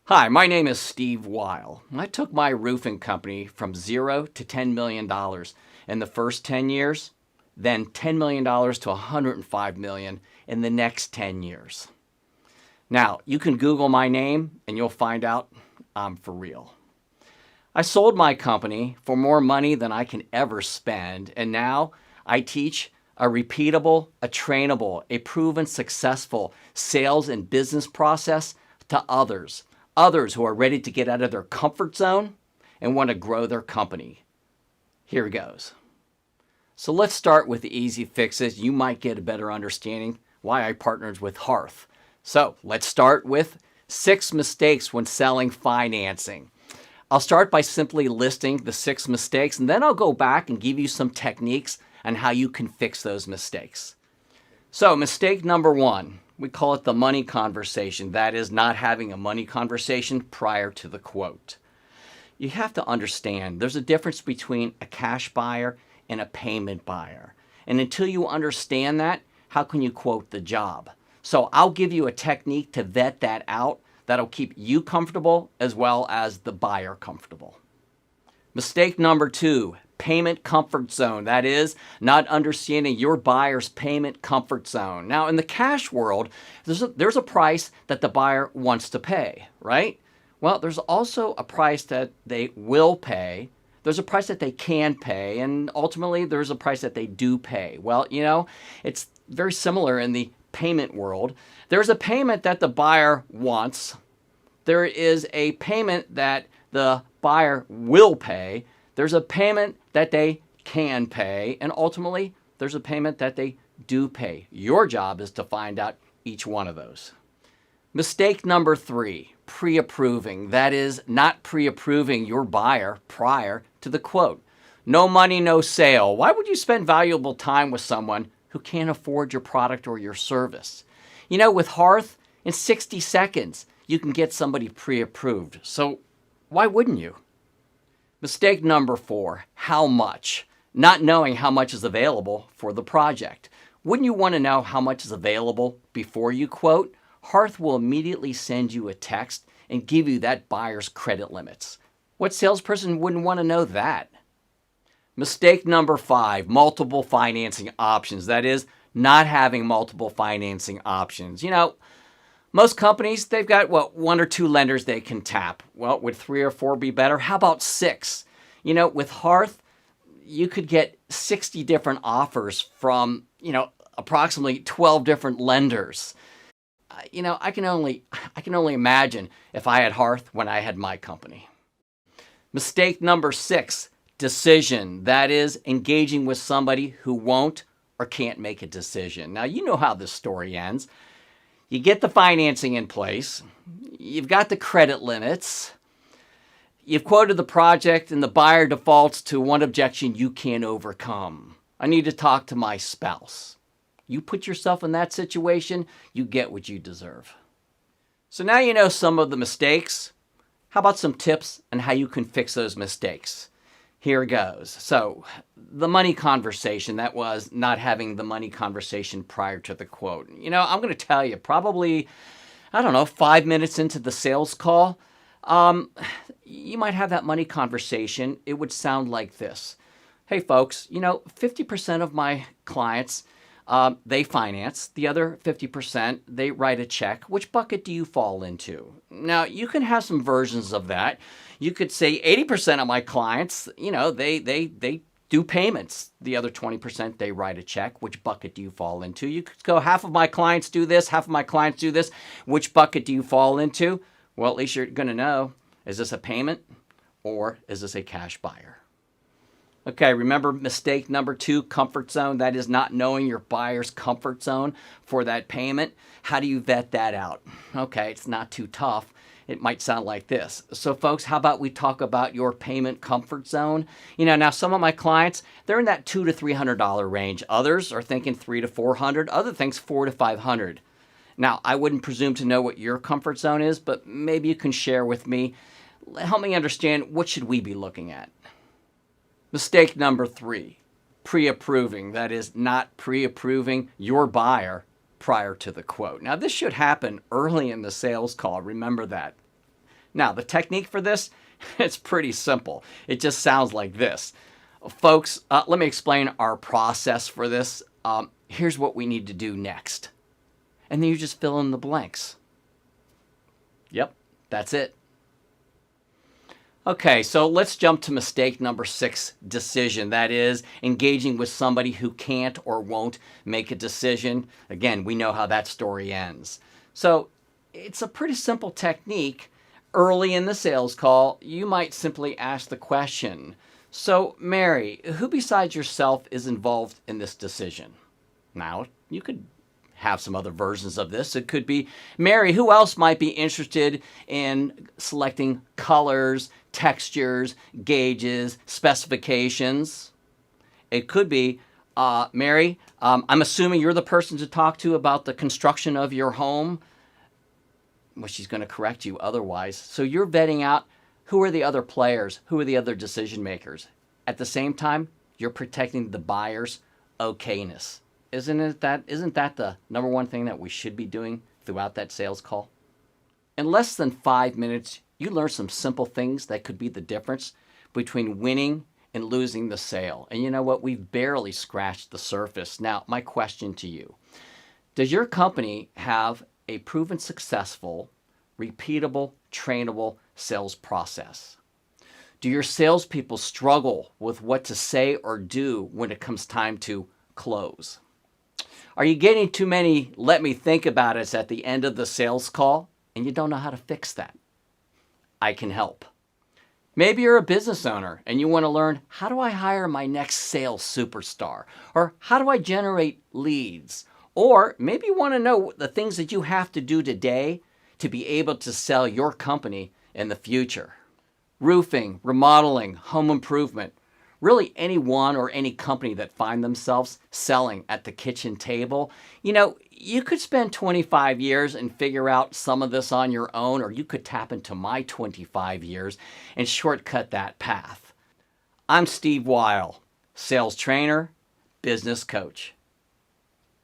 Hi, my name is Steve Weyl. I took my roofing company from $0 to $10 million in the first 10 years, then $10 million to $105 million in the next 10 years. Now, you can Google my name and you'll find out I'm for real. I sold my company for more money than I can ever spend, and now I teach a repeatable, a trainable, a proven successful sales and business process to others who are ready to get out of their comfort zone and want to grow their company. Here goes. So let's start with the easy fixes. You might get a better understanding why I partnered with Hearth. So let's start with 6 mistakes when selling financing. I'll start by simply listing the 6 mistakes, and then I'll go back and give you some techniques on how you can fix those mistakes. So mistake number 1. We call it the money conversation. That is, not having a money conversation prior to the quote. You have to understand there's a difference between a cash buyer and a payment buyer. And until you understand that, how can you quote the job? So I'll give you a technique to vet that out that'll keep you comfortable as well as the buyer comfortable. Mistake number 2. Payment comfort zone. That is, not understanding your buyer's payment comfort zone. Now, in the cash world, there's a price that the buyer wants to pay, right? Well, there's also a price that they will pay. There's a price that they can pay, and ultimately, there's a price that they do pay. Well, it's very similar in the payment world. There's a payment that the buyer wants. There is a payment that the buyer will pay. There's a payment that they can pay, and ultimately, there's a payment that they do pay. Your job is to find out each one of those. Mistake number 3, pre-approving. That is, not pre-approving your buyer prior to the quote. No money, no sale. Why would you spend valuable time with someone who can't afford your product or your service? With Hearth, in 60 seconds, you can get somebody pre-approved. So why wouldn't you? Mistake number 4, how much? Not knowing how much is available for the project. Wouldn't you want to know how much is available before you quote? Hearth will immediately send you a text and give you that buyer's credit limits. What salesperson wouldn't want to know that? Mistake number 5, multiple financing options. That is, not having multiple financing options. Most companies, they've got, 1 or 2 lenders they can tap. Well, would 3 or 4 be better? How about 6? With Hearth, you could get 60 different offers from, approximately 12 different lenders. I can only imagine if I had Hearth when I had my company. Mistake number 6, decision. That is, engaging with somebody who won't or can't make a decision. Now, you know how this story ends. You get the financing in place, you've got the credit limits, you've quoted the project, and the buyer defaults to one objection you can't overcome. I need to talk to my spouse. You put yourself in that situation, you get what you deserve. So now you know some of the mistakes. How about some tips on how you can fix those mistakes? Here goes. So the money conversation, that was not having the money conversation prior to the quote. I'm going to tell you, probably, 5 minutes into the sales call, you might have that money conversation. It would sound like this. Hey, folks, 50% of my clients, they finance. The other 50%, they write a check. Which bucket do you fall into? Now, you can have some versions of that. You could say 80% of my clients, they do payments. The other 20%, they write a check. Which bucket do you fall into? You could go, half of my clients do this, half of my clients do this. Which bucket do you fall into? Well, at least you're going to know, is this a payment or is this a cash buyer? Okay, remember mistake number 2, comfort zone. That is not knowing your buyer's comfort zone for that payment. How do you vet that out? Okay, it's not too tough. It might sound like this. So folks, how about we talk about your payment comfort zone? Now some of my clients, they're in that $200 to $300 range. Others are thinking $300 to $400. Other things $400 to $500. Now, I wouldn't presume to know what your comfort zone is, but maybe you can share with me. Help me understand, what should we be looking at? Mistake number 3, pre-approving. That is, not pre-approving your buyer prior to the quote. Now, this should happen early in the sales call. Remember that. Now, the technique for this, it's pretty simple. It just sounds like this. Folks, let me explain our process for this. Here's what we need to do next. And then you just fill in the blanks. Yep, that's it. Okay, so let's jump to mistake number 6, decision. That is engaging with somebody who can't or won't make a decision. Again, we know how that story ends. So it's a pretty simple technique. Early in the sales call, you might simply ask the question, so Mary, who besides yourself is involved in this decision? Now, you could have some other versions of this. It could be, Mary, who else might be interested in selecting colors, textures, gauges, specifications? It could be, Mary, I'm assuming you're the person to talk to about the construction of your home. Well, she's going to correct you otherwise. So you're vetting out who are the other players, who are the other decision makers. At the same time, you're protecting the buyer's okayness. Isn't that the number one thing that we should be doing throughout that sales call? In less than 5 minutes, you learn some simple things that could be the difference between winning and losing the sale. And you know what? We've barely scratched the surface. Now, my question to you, does your company have a proven successful, repeatable, trainable sales process? Do your salespeople struggle with what to say or do when it comes time to close? Are you getting too many let me think about it at the end of the sales call and you don't know how to fix that? I can help. Maybe you're a business owner and you want to learn, how do I hire my next sales superstar? Or how do I generate leads? Or maybe you want to know the things that you have to do today to be able to sell your company in the future. Roofing, remodeling, home improvement, really anyone or any company that find themselves selling at the kitchen table. You know, you could spend 25 years and figure out some of this on your own, or you could tap into my 25 years and shortcut that path. I'm Steve Weyl, sales trainer, business coach.